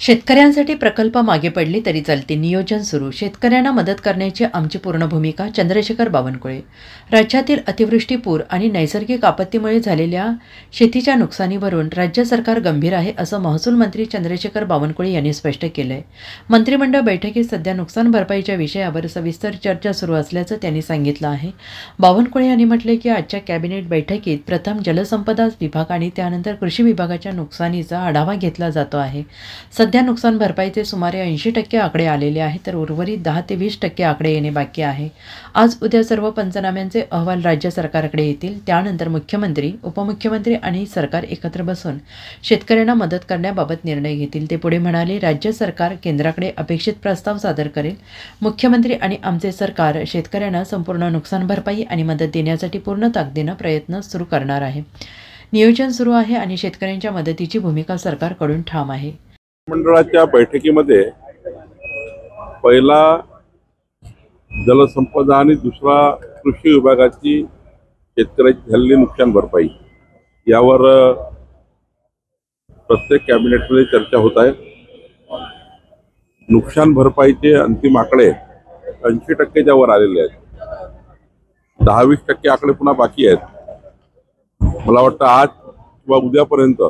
शेतकऱ्यांसाठी प्रकल्प मागे पडले तरी चालते, नियोजन सुरू. शेतकऱ्यांना मदत करण्याची आमची पूर्ण भूमिका. चंद्रशेखर बावनकुळे. राज्यातील अतिवृष्टी, पूर आणि नैसर्गिक आपत्तीमुळे झालेल्या शेतीच्या नुकसानीवरून राज्य सरकार गंभीर आहे, असं महसूल मंत्री चंद्रशेखर बावनकुळे यांनी स्पष्ट केलं आहे. मंत्रिमंडळ बैठकीत सध्या नुकसान भरपाईच्या विषयावर सविस्तर चर्चा सुरू असल्याचं त्यांनी सांगितलं आहे. बावनकुळे यांनी म्हटले की आजच्या कॅबिनेट बैठकीत प्रथम जलसंपदा विभाग आणि त्यानंतर कृषी विभागाच्या नुकसानीचा आढावा घेतला जातो आहे. सध्या नुकसान भरपाईचे सुमारे 80% आकडे आलेले आहेत, तर उर्वरित 10 ते 20% आकडे येणे बाकी आहे. आज उद्या सर्व पंचनाम्यांचे अहवाल राज्य सरकारकडे येतील. त्यानंतर मुख्यमंत्री, उपमुख्यमंत्री आणि सरकार एकत्र बसून शेतकऱ्यांना मदत करण्याबाबत निर्णय घेतील. ते पुढे म्हणाले, राज्य सरकार केंद्राकडे अपेक्षित प्रस्ताव सादर करेल. मुख्यमंत्री आणि आमचे सरकार शेतकऱ्यांना संपूर्ण नुकसान भरपाई आणि मदत देण्यासाठी पूर्ण ताकदीनं प्रयत्न सुरू करणार आहे. नियोजन सुरू आहे आणि शेतकऱ्यांच्या मदतीची भूमिका सरकारकडून ठाम आहे. मंडळाच्या बैठकीमध्ये पहिला जलसंपदा आणि दुसरा कृषी विभागाची शेतकऱ्याची झालेली नुकसान भरपाई यावर प्रत्येक कॅबिनेटमध्ये चर्चा होत आहे. नुकसान भरपाईचे अंतिम आकडे 80%च्या वर आलेले आहेत. 10-20% आकडे पुन्हा बाकी आहेत. मला वाटतं आज किंवा उद्यापर्यंत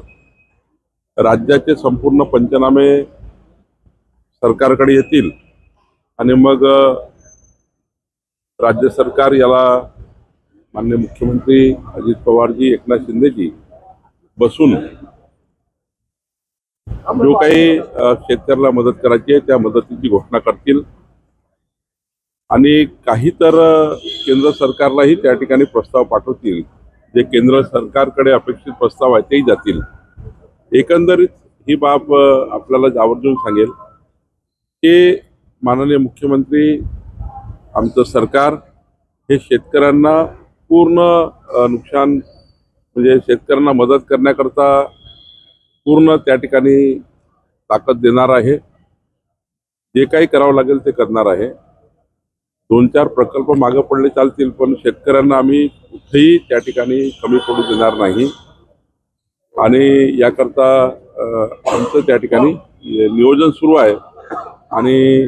राज्याचे संपूर्ण पंचनामे सरकारकडे येतील आणि मग राज्य सरकार याला माननीय मुख्यमंत्री अजित पवारजी, एकनाथ शिंदेजी बसून जो काही शेतकऱ्याला मदत करायची आहे त्या मदतीची घोषणा करतील आणि काही तर केंद्र सरकारलाही त्या ठिकाणी प्रस्ताव पाठवतील. जे केंद्र सरकारकडे अपेक्षित प्रस्ताव आहे तेही जातील. एकंदरीत ही बाब आपल्याला आवर्जून सांगेल की माननीय मुख्यमंत्री, आमचं सरकार हे शेतकऱ्यांना पूर्ण नुकसान म्हणजे शेतकऱ्यांना मदत करण्याकरता पूर्ण त्या ठिकाणी ताकद देणार आहे. जे काही करावं लागेल ते करणार आहे. 2-4 प्रकल्प मागे पडले चालतील, पण शेतकऱ्यांना आम्ही कुठेही त्या ठिकाणी कमी पडू देणार नाही आणि याकरता आमचं त्या ठिकाणी नियोजन सुरू आहे आणि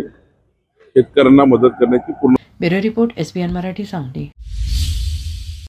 शेतकऱ्यांना मदत करण्याची पूर्ण. Bureau report, SBN Marathi, Sangli.